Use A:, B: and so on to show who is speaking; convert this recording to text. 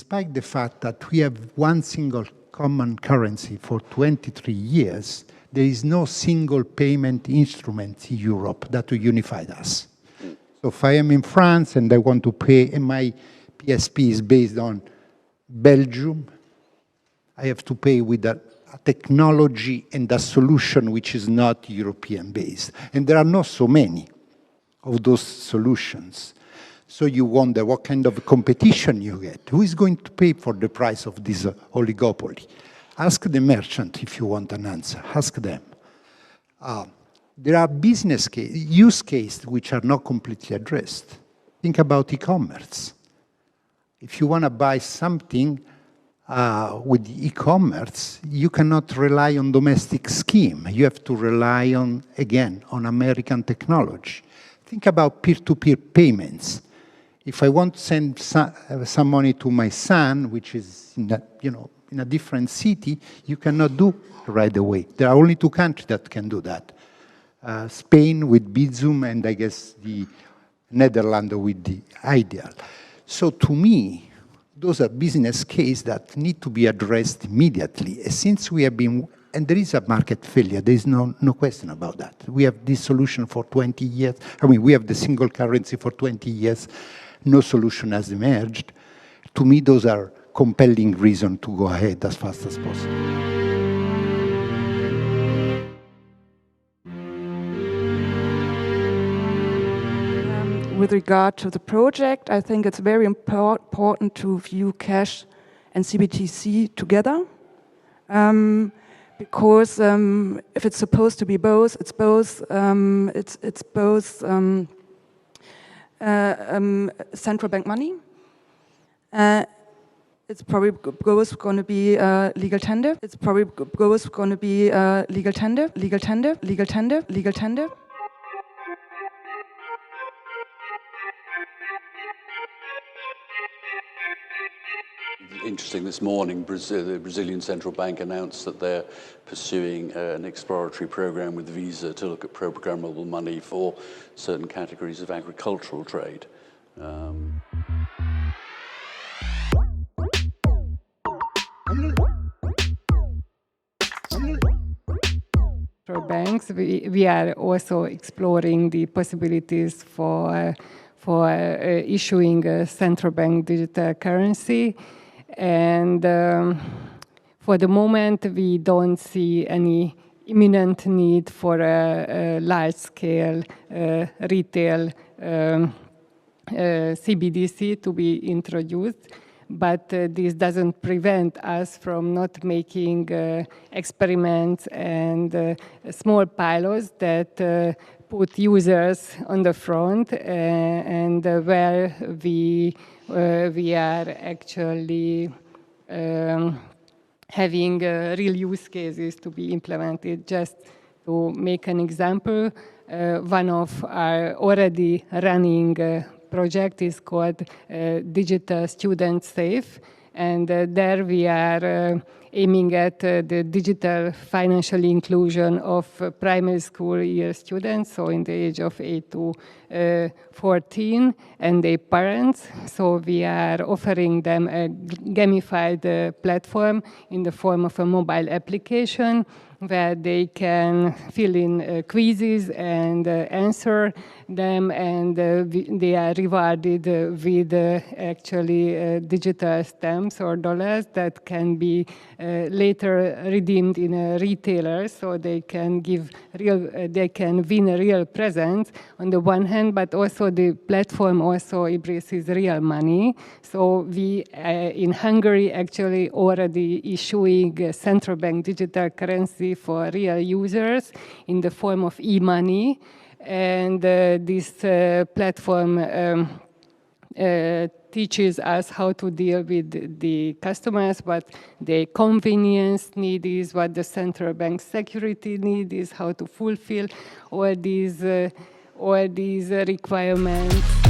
A: despite the fact that we have one single common currency for 23 years, there is no single payment instrument in Europe that will unify us. So if I am in France and I want to pay, and my PSP is based on Belgium, I have to pay with a technology and a solution which is not European-based. And there are not so many of those solutions. So you wonder what kind of competition you get. Who is going to pay for the price of this oligopoly? Ask the merchant if you want an answer. Ask them. There are use cases which are not completely addressed. Think about e-commerce. If you want to buy something with e-commerce, you cannot rely on domestic scheme. You have to rely on, again, on American technology. Think about peer-to-peer payments. If I want to send some money to my son, which is in a different city, you cannot do right away. There are only two countries that can do that. Spain with Bizum and I guess the Netherlands with the Ideal. So to me, those are business cases that need to be addressed immediately. Since we have been, and there is a market failure, there is no question about that. We have this solution for 20 years. I mean, we have the single currency for 20 years. No solution has emerged. To me, those are compelling reasons to go ahead as fast as possible.
B: With regard to the project, I think it's very important to view cash and CBDC together. Because if it's supposed to be both, it's both central bank money. It's probably both going to be legal tender. It's probably both going to be legal tender.
C: Interesting, this morning, the Brazilian Central Bank announced that they're pursuing an exploratory program with Visa to look at programmable money for certain categories of agricultural trade.
D: For banks, we are also exploring the possibilities for issuing a central bank digital currency. And for the moment, we don't see any imminent need for a large-scale retail CBDC to be introduced. But this doesn't prevent us from not making experiments and small pilots that put users on the front and where we are actually having real use cases to be implemented. Just to make an example, one of our already running project is called Digital Student Safe, and there we are aiming at the digital financial inclusion of primary school year students, so in the age of 8 to 14, and their parents. So we are offering them a gamified platform in the form of a mobile application where they can fill in quizzes and answer them, and they are rewarded with actually digital stamps or dollars that can be later redeemed in a retailer, so they can win a real present on the one hand, but also the platform also embraces real money. So we in Hungary actually already issuing a central bank digital currency for real users in the form of e-money, and this platform teaches us how to deal with the customers, what the convenience need is, what the central bank security need is, how to fulfill all these requirements.